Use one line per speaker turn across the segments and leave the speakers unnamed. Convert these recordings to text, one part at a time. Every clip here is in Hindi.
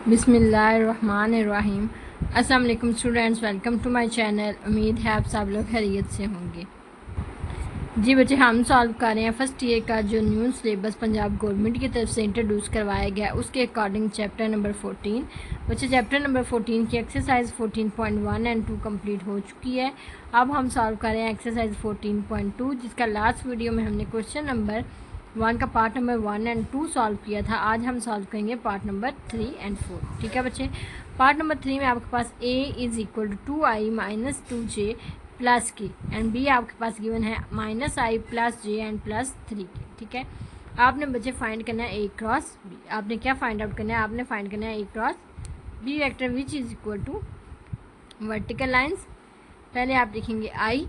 बिस्मिल्लाहिर्रहमानिर्रहीम। अस्सलाम वालेकुम students, welcome to my channel. उम्मीद है आप सब लोग खैरियत से होंगे। जी बच्चे, हम सॉल्व कर रहे हैं फर्स्ट ईयर का जो न्यू सिलेबस पंजाब गवर्नमेंट की तरफ से इंट्रोड्यूस करवाया गया उसके अकॉर्डिंग चैप्टर नंबर 14। बच्चे चैप्टर नंबर 14 की एक्सरसाइज 14.1 एंड 2 कंप्लीट हो चुकी है। अब हम सॉल्व कर रहे हैं एक्सरसाइज 14.2, जिसका लास्ट वीडियो में हमने क्वेश्चन नंबर 1 का पार्ट नंबर 1 एंड 2 सॉल्व किया था। आज हम सॉल्व करेंगे पार्ट नंबर 3 एंड 4। ठीक है बच्चे, पार्ट नंबर 3 में आपके पास a is equal to 2i minus 2j plus k and b आपके पास गिवन है minus i plus j and plus 3 k. ठीक है, आपने बच्चे फाइंड करना है ए क्रॉस बी। आपने क्या फाइंड आउट करना है? आपने फाइंड करना है A cross B vector which is equal to vertical lines. पहले आप लिखेंगे आई,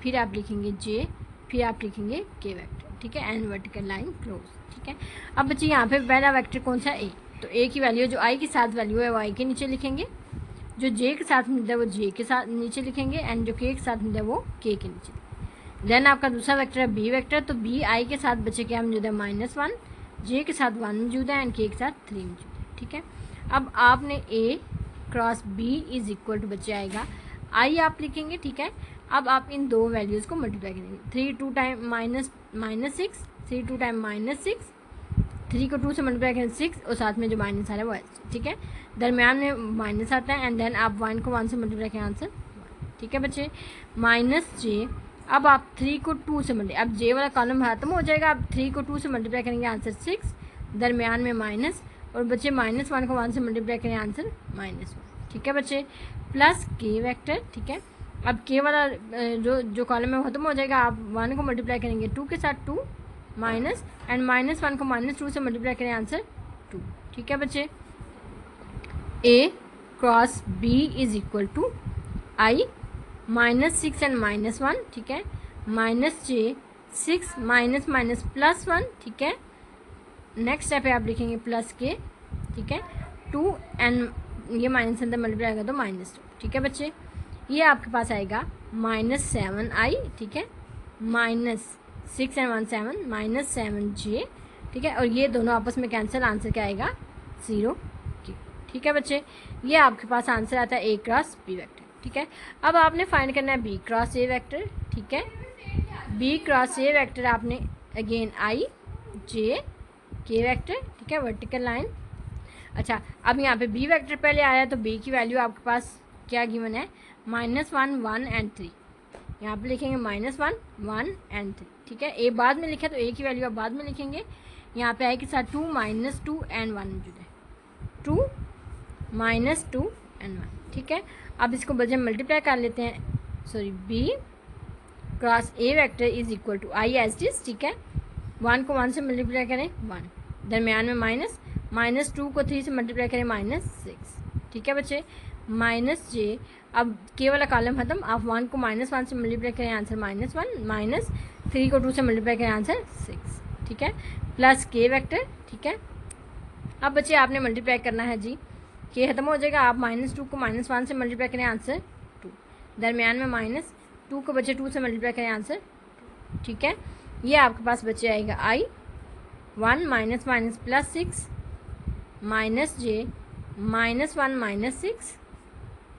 फिर आप लिखेंगे जे, फिर आप लिखेंगे के वेक्टर। ठीक है, एंड वर्टिकल लाइन क्लोज। ठीक है, अब बच्चे यहाँ पे पहला वेक्टर कौन सा? ए। तो ए की वैल्यू जो आई के साथ वैल्यू है वो आई के नीचे लिखेंगे, जो जे के साथ मिलता है वो जे के साथ नीचे लिखेंगे, एंड जो के साथ मिलता है वो के नीचे। देन आपका दूसरा वेक्टर है बी वेक्टर। तो बी आई के साथ बच्चे क्या मौजूद है? -1, जे के साथ 1 मौजूद है, एंड के साथ 3 मौजूद है। ठीक है, अब आपने A cross B is equal to बच्चे आएगा आई आप लिखेंगे। ठीक है, अब आप इन दो वैल्यूज़ को मल्टीप्लाई करेंगे। 3 2 टाइम -6, 3 2 टाइम -6, 3 को 2 से मल्टीप्लाई करें 6, और साथ में जो माइनस आ रहा है वो एच। ठीक है, दरमियान में माइनस आता है, एंड देन आप 1 को 1 से मल्टीप्लाई करें, आंसर 1। ठीक है बच्चे, माइनस जे। अब आप 3 को 2 से मल्टीप्लाई, अब जे वाला कॉलम खत्म हो जाएगा। आप 3 को 2 से मल्टीप्लाई करेंगे, आंसर 6, दरमियान में माइनस, और बच्चे -1 को 1 से मल्टीप्लाई करें, आंसर -1। ठीक है बच्चे, प्लस के वेक्टर। ठीक है, अब के वाला जो कॉलम है वो खत्म हो जाएगा। आप 1 को मल्टीप्लाई करेंगे 2 के साथ 2 माइनस, एंड -1 को -2 से मल्टीप्लाई करें, आंसर 2। ठीक है बच्चे, A cross B is equal to I -6 and -1। ठीक है, minus J 6 minus minus plus 1। ठीक है, नेक्स्ट स्टेप पे आप लिखेंगे प्लस के। ठीक है, 2 एंड ये माइनस अंदर मल्टीप्लाई आएगा तो -2। ठीक है बच्चे, ये आपके पास आएगा -7i। ठीक है, -6 एंड 1 7 -7j। ठीक है, और ये दोनों आपस में कैंसिल, आंसर क्या आएगा? 0 के। ठीक है बच्चे, ये आपके पास आंसर आता है ए क्रॉस बी वेक्टर। ठीक है, अब आपने फाइंड करना है बी क्रॉस ए वेक्टर। ठीक है, बी क्रॉस ए वेक्टर आपने अगेन आई जे के वेक्टर। ठीक है, वर्टिकल लाइन। अच्छा, अब यहाँ पे बी वेक्टर पहले आया तो बी की वैल्यू आपके पास क्या गिवन है? -1 1 एंड 3। यहाँ पे लिखेंगे -1 1 एंड 3। ठीक है, ए बाद में लिखा तो ए की वैल्यू आप बाद में लिखेंगे। यहाँ पे आई के साथ 2 -2 एंड 1 मौजूद है, 2 -2 एंड 1। ठीक है, अब इसको बजे मल्टीप्लाई कर लेते हैं। Sorry, b cross a vector is equal to i as is. ठीक है, 1 को 1 से मल्टीप्लाई करें 1, दरमियान में माइनस, -2 को 3 से मल्टीप्लाई करें -6। ठीक है बच्चे, माइनस जे। अब के वाला कॉलम खत्म, आप 1 को -1 से मल्टीप्लाई करें, आंसर -1, -3 को 2 से मल्टीप्लाई करें, आंसर 6। ठीक है, प्लस के वेक्टर। ठीक है, अब बच्चे आपने मल्टीप्लाई करना है जी, के खत्म हो जाएगा। आप -2 को -1 से मल्टीप्लाई करें, आंसर 2, दरमियान में -2 को बच्चे 2 से मल्टीप्लाई करें, आंसर 2। ठीक है, ये आपके पास बच्चे आएगा आई 1 minus minus plus 6 minus J -1 -6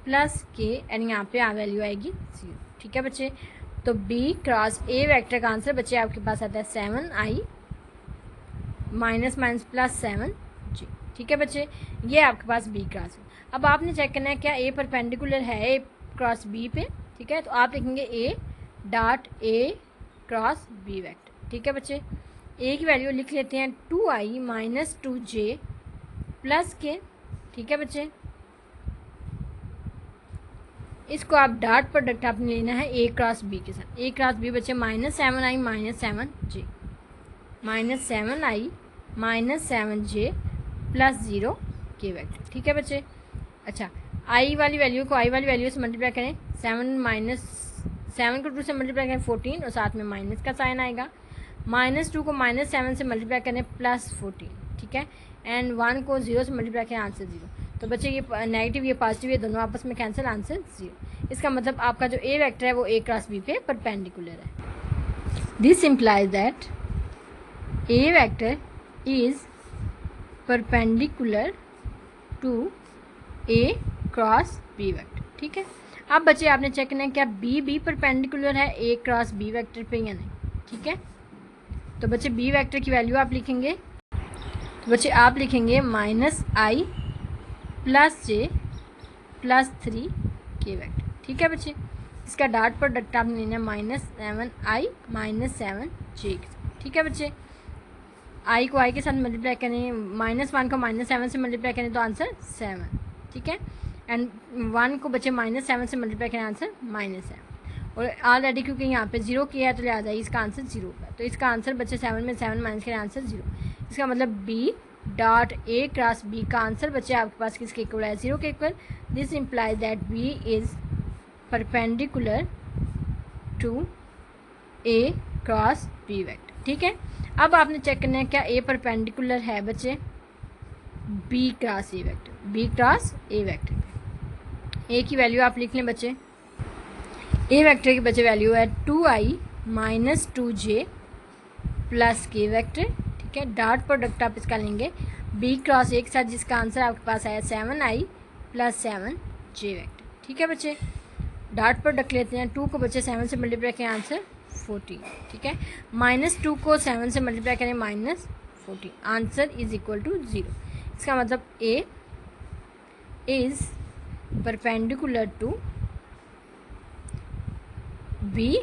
plus k, and यहाँ पे वैल्यू आएगी 0। ठीक है बच्चे, तो बी क्रॉस ए वेक्टर का आंसर बच्चे आपके पास आता है 7i -7 ठीक है बच्चे, ये आपके पास बी क्रॉस है। अब आपने चेक करना है क्या ए परपेंडिकुलर है ए क्रॉस बी पे। ठीक है, तो आप लिखेंगे a dot a cross B vector. ठीक है बच्चे, ए की वैल्यू लिख लेते हैं 2i -2j प्लस के। ठीक है बच्चे, इसको आप डॉट प्रोडक्ट आपने लेना है ए क्रॉस बी के साथ। ए क्रॉस बी बच्चे -7i -7j -7i -7j plus 0 के वेक्टर। ठीक है बच्चे, अच्छा आई वाली वैल्यू को आई वाली वैल्यू से मल्टीप्लाई करें, 7 को 2 से मल्टीप्लाई करें 14, और साथ में माइनस का साइन आएगा। -2 को -7 से मल्टीप्लाई करें +14। ठीक है, एंड 1 को 0 से मल्टीप्लाई करें, आंसर 0। तो बच्चे ये नेगेटिव ये पॉजिटिव ये दोनों आपस में कैंसिल, आंसर 0। इसका मतलब आपका जो ए वेक्टर है वो ए क्रॉस बी पे परपेंडिकुलर है। This implies that a vector is perpendicular to a cross B vector. ठीक है, अब बच्चे आपने चेक करना है क्या बी परपेंडिकुलर है ए क्रॉस बी वेक्टर पे या नहीं। ठीक है, तो बच्चे बी वेक्टर की वैल्यू आप लिखेंगे, तो बच्चे आप लिखेंगे -i + j + 3k वेक्टर। ठीक है बच्चे, इसका डॉट प्रोडक्ट आपने लेना है -7i - 7j। ठीक है बच्चे, i को i के साथ मल्टीप्लाई करें, -1 को -7 से मल्टीप्लाई करें तो आंसर 7। ठीक है, एंड 1 को बच्चे -7 से मल्टीप्लाई करें आंसर -7। और ऑलरेडी क्योंकि यहाँ पे 0 किया है तो लिहाजा इसका आंसर 0 होगा। तो इसका आंसर बच्चे 7 में 7 माइनस करें आंसर 0। इसका मतलब b dot a cross b का आंसर बच्चे आपके पास किसके इक्वल है, 0 के equal. This implies that b is perpendicular to a cross b vector. ठीक है, अब आपने चेक करना है क्या a परपेंडिकुलर है बच्चे b cross a vector, b cross a vector. a की वैल्यू आप लिख लें बच्चे, a वेक्टर की बच्चे वैल्यू है 2i - 2j + k वेक्टर। ठीक है, डॉट प्रोडक्ट आप इसका लेंगे b क्रॉस a के साथ, जिसका आंसर आपके पास आया 7i + 7j वेक्टर। ठीक है बच्चे, डॉट प्रोडक्ट लेते हैं, 2 को बच्चे 7 से मल्टीप्लाई करें आंसर 14। ठीक है, -2 को 7 से मल्टीप्लाई करें -14, आंसर इज इक्वल टू 0। इसका मतलब a is perpendicular to b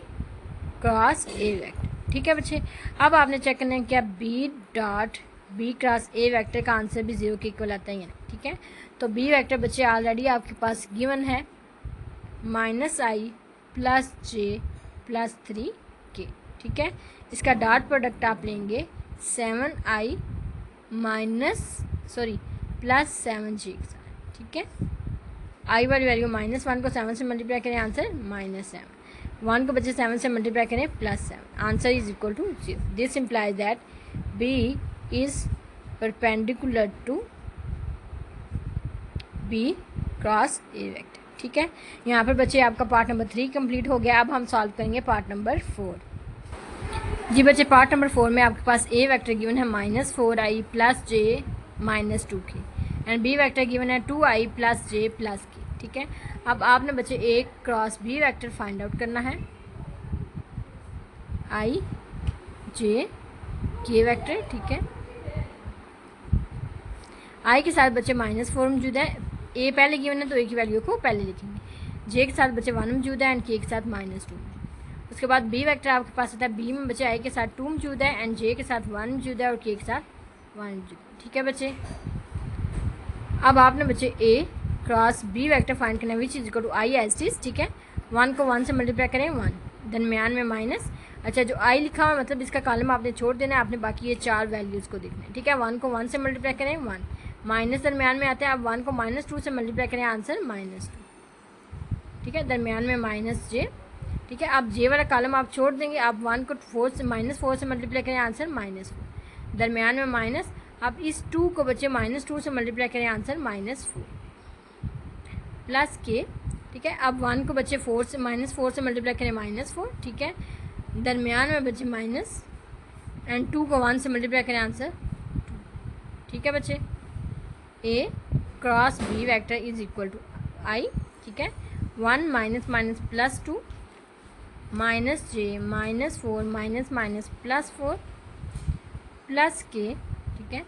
cross a vector. ठीक है बच्चे, अब आपने चेक करना है क्या b dot b cross a vector का आंसर भी 0 के इक्वल आता है या नहीं। ठीक है, तो b वेक्टर बच्चे ऑलरेडी आपके पास गिवन है -i + j + 3k। ठीक है, इसका डॉट प्रोडक्ट आप लेंगे 7i + 7j के साथ। ठीक है, i वाली वैल्यू -1 को 7 से मल्टीप्लाई करें आंसर -7, 1 को बच्चे 7 से मल्टीप्लाई करें +7, answer is equal to 0। This implies that b is perpendicular to b cross a vector. ठीक है, यहाँ पर बच्चे आपका पार्ट नंबर 3 कंप्लीट हो गया। अब हम सॉल्व करेंगे पार्ट नंबर 4। जी बच्चे, पार्ट नंबर 4 में आपके पास a वेक्टर गिवन है -4i + j - 2k and b vector given है 2i + j + k। ठीक है, अब आपने बच्चे a cross b vector find out करना है, i j k वेक्टर। ठीक है, i के साथ बच्चे -4 मौजूद है, a पहले गिवन है तो a की वैल्यू को पहले लिखेंगे, j के साथ बच्चे 1 मौजूद है एंड k के साथ -2। उसके बाद b वेक्टर आपके पास आता है, b में बच्चे i के साथ 2 मौजूद है एंड j के साथ 1 मौजूद है और k के साथ 1 मौजूद है। ठीक है बच्चे, अब आपने बच्चे a cross b vector find करना है which is equal to i as it is. ठीक है, 1 को 1 से मल्टीप्लाई करें 1, दरमियान में माइनस। अच्छा, जो i लिखा हुआ मतलब इसका कॉलम आपने छोड़ देना है, आपने बाकी ये 4 वैल्यूज़ को देखना है। ठीक है, 1 को 1 से मल्टीप्लाई करें 1, माइनस दरमियान में आता है, अब 1 को -2 से मल्टीप्लाई करें आंसर -2। ठीक है, दरमियान में -j। ठीक है, अब j वाला कॉलम आप छोड़ देंगे, आप 1 को -4 से मल्टीप्लाई करें आंसर -4, दरमियान में माइनस। अब इस 2 को बच्चे -2 से मल्टीप्लाई करें आंसर -4 + k। ठीक है, अब 1 को बच्चे -4 से मल्टीप्लाई करें -4। ठीक है, दरमियान में बच्चे माइनस एंड 2 को 1 से मल्टीप्लाई करें आंसर 2। ठीक है बच्चे, a cross b vector is equal to i। ठीक है, 1 - +2 -j -4 -4 + k। ठीक है,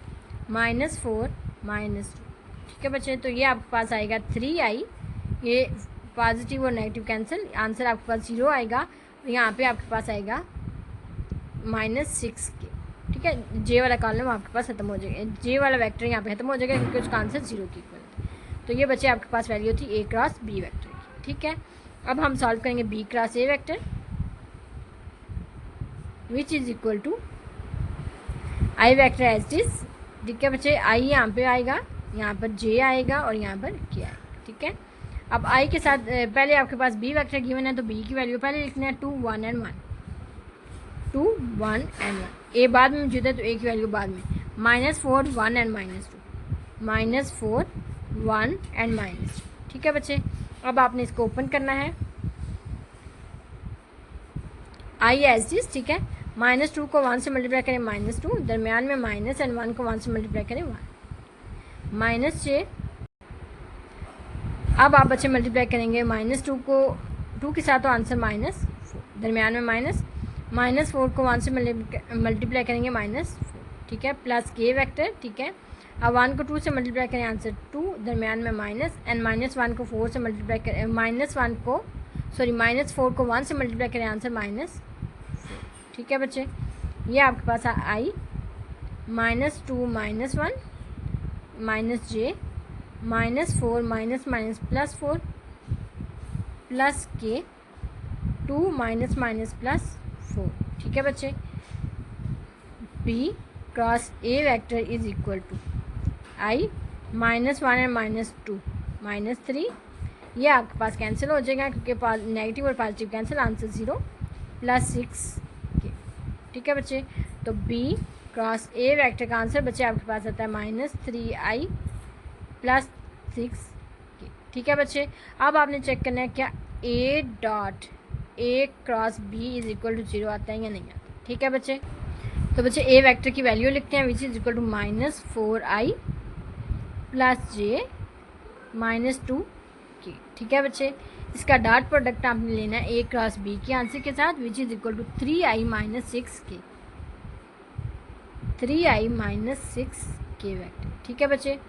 -4 -2। ठीक है बच्चे, तो ये आपके पास आएगा 3i, ये पॉजिटिव और नेगेटिव कैंसिल, आंसर आपके पास 0 आएगा। यहाँ पे आपके पास आएगा -6k। ठीक है, जे वाला कॉलम आपके पास खत्म हो जाएगा, जे वाला वेक्टर यहाँ पे खत्म हो जाएगा क्योंकि उसका आंसर 0 के इक्वल है। तो ये बच्चे आपके पास वैल्यू थी a क्रॉस b वेक्टर की। ठीक है, अब हम सॉल्व करेंगे b cross a vector which is equal to i vector as it is. ठीक है बच्चे, i यहाँ पे आएगा, यहाँ पर j आएगा और यहाँ पर k आएगा। ठीक है, अब i के साथ पहले आपके पास b वेक्टर गिवन है तो b की वैल्यू पहले लिखना है 2 1 एंड 1, 2 1 एंड 1। a बाद में मौजूद है तो a की वैल्यू बाद में, -4 1 एंड -2, -4 1 एंड -2। ठीक है बच्चे, अब आपने इसको ओपन करना है, i एज इज। ठीक है, -2 को 1 से मल्टीप्लाई करें -2, दरमियान में माइनस एंड 1 को 1 से मल्टीप्लाई करें 1, -j अब आप बच्चे मल्टीप्लाई करेंगे -2 को 2 के साथ, तो आंसर -4, दरमियान में -4 को 1 से मल्टीप्लाई करेंगे -4, ठीक है, प्लस के वेक्टर, ठीक है। अब 1 को 2 से मल्टीप्लाई करें, आंसर 2, दरमियान में माइनस, एंड -1 को 4 से मल्टीप्लाई करें, -4 को 1 से मल्टीप्लाई करें, आंसर -4, ठीक है बच्चे। ये आपके पास आई -2 -1 -j -4 -4 प्लस के 2 -4, ठीक है बच्चे। B cross A vector is equal to i -1 and -2 -3, ये आपके पास कैंसिल हो जाएगा क्योंकि नेगेटिव और पॉजिटिव कैंसिल, आंसर 0 प्लस 6 के, ठीक है बच्चे। तो B क्रॉस A वेक्टर का आंसर बच्चे आपके पास आता है -3i प्लस 6 के, ठीक है बच्चे। अब आपने चेक करना है क्या A dot A cross B is equal to 0 आता है या नहीं आता, ठीक है बच्चे। तो बच्चे A वेक्टर की वैल्यू लिखते हैं, which is equal to -4i plus j -2 के, ठीक है बच्चे। इसका डॉट प्रोडक्ट आपने लेना है A क्रॉस B के आंसर के साथ, विच इज इक्वल टू 3i - 6 के, 3i - 6 के वेक्टर, ठीक है बच्चे।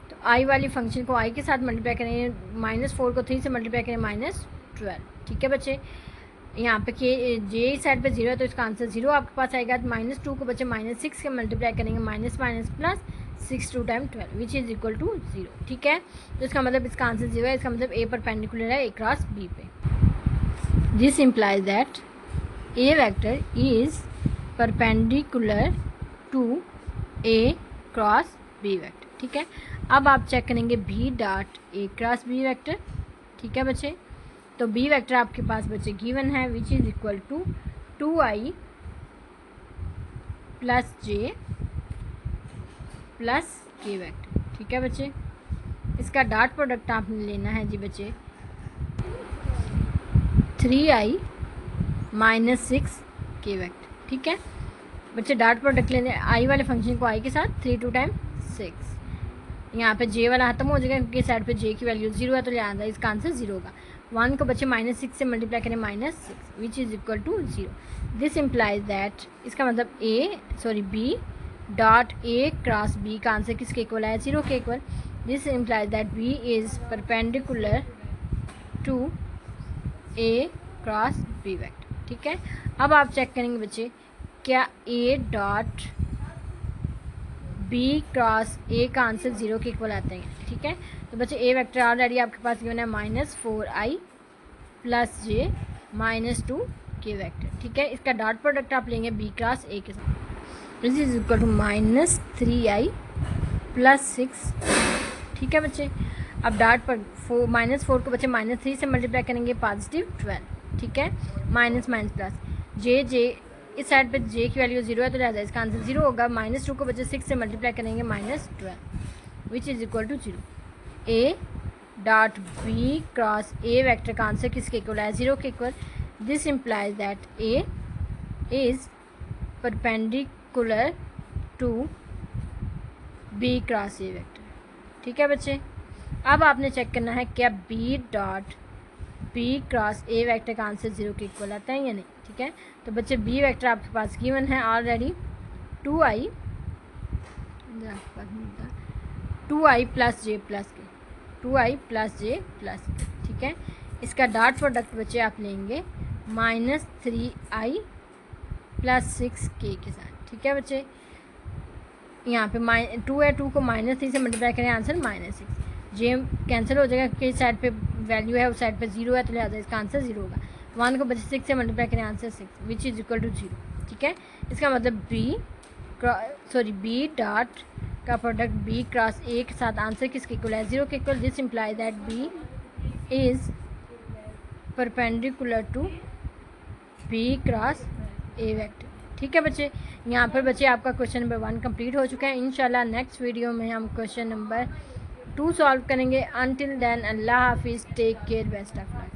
तो i वाली फंक्शन को i के साथ मल्टीप्लाई करेंगे, -4 को 3 से मल्टीप्लाई करें -12, ठीक है बच्चे। यहाँ पे के जे साइड पे 0 है तो इसका आंसर 0 आपके पास आएगा। -2 को बच्चे -6 के मल्टीप्लाई करेंगे, minus plus 6 2 time 12 which is equal to 0, ठीक है। तो इसका मतलब इसका आंसर 0 है, इसका मतलब A परपेंडिकुलर है A क्रॉस B पे। This implies that A vector is perpendicular to A cross B vector, ठीक है। अब आप चेक करेंगे B dot A cross B vector, ठीक है बच्चे। तो B वेक्टर आपके पास बच्चे गिवन है, which is equal to 2i plus j plus k vector, ठीक है बच्चे। इसका डॉट प्रोडक्ट आपने लेना है जी बच्चे 3i - 6 के वेक्टर, ठीक है बच्चे। डॉट प्रोडक्ट लेने i वाले फंक्शन को i के साथ 3 2 टाइम 6, यहाँ पे j वाला खत्म हो जाएगा क्योंकि साइड पे j की वैल्यू 0 है, तो लिहाजा इसका आंसर 0 होगा। 1 को बच्चे -6 से मल्टीप्लाई करें -6 which is equal to 0। This implies that, इसका मतलब B dot A cross B का आंसर किसके इक्वल है, 0 के equal. This implies that B is perpendicular to A cross B vector, ठीक है। अब आप चेक करेंगे बच्चे क्या A dot B cross A का आंसर 0 के इक्वल आते हैं, ठीक है। तो बच्चे A वेक्टर ऑलरेडी आपके पास गिवन है -4i प्लस j -2 के वेक्टर, ठीक है। इसका डॉट प्रोडक्ट आप लेंगे B क्रॉस A के साथ, this is equal to -3i plus 6, ठीक है बच्चे। अब डॉट पर -4 को बच्चे -3 से मल्टीप्लाई करेंगे +12, ठीक है, माइनस प्लस j इस साइड पे j की वैल्यू 0 है तो लिहाजा इसका आंसर 0 होगा। -2 को बच्चे 6 से मल्टीप्लाई करेंगे -12 which is equal to 0। A dot B cross A vector का आंसर किसके इक्वल है, 0 के equal. This implies that A is perpendicular to B cross A vector, ठीक है बच्चे। अब आपने चेक करना है क्या B dot B cross A vector का आंसर 0 के इक्वल आता है या नहीं, ठीक है। तो बच्चे B वेक्टर आपके पास गिवन है already 2i plus j plus के, 2i प्लस j प्लस के, ठीक है। इसका डॉट प्रोडक्ट बच्चे आप लेंगे -3i प्लस 6k के साथ, ठीक है बच्चे। यहाँ पे 2 है, 2 को -3 से मल्टीप्लाई करें, आंसर -6, j कैंसिल हो जाएगा क्योंकि इस साइड पे वैल्यू है उस साइड पे 0 है तो लिहाजा इसका आंसर 0 होगा। 1 को बच्चे 6 से मल्टीप्लाई करें, answer 6 which is equal to 0, ठीक है। इसका मतलब B डॉट का प्रोडक्ट B क्रॉस A के साथ आंसर किसके इक्वल है, 0 के equal. This implies that B is perpendicular to B cross A vector, ठीक है बच्चे। यहाँ पर बच्चे आपका क्वेश्चन नंबर 1 कंप्लीट हो चुका है। इंशाल्लाह नेक्स्ट वीडियो में हम क्वेश्चन नंबर 2 सॉल्व करेंगे। अनटिल देन अल्लाह हाफिज़, take care, best of luck.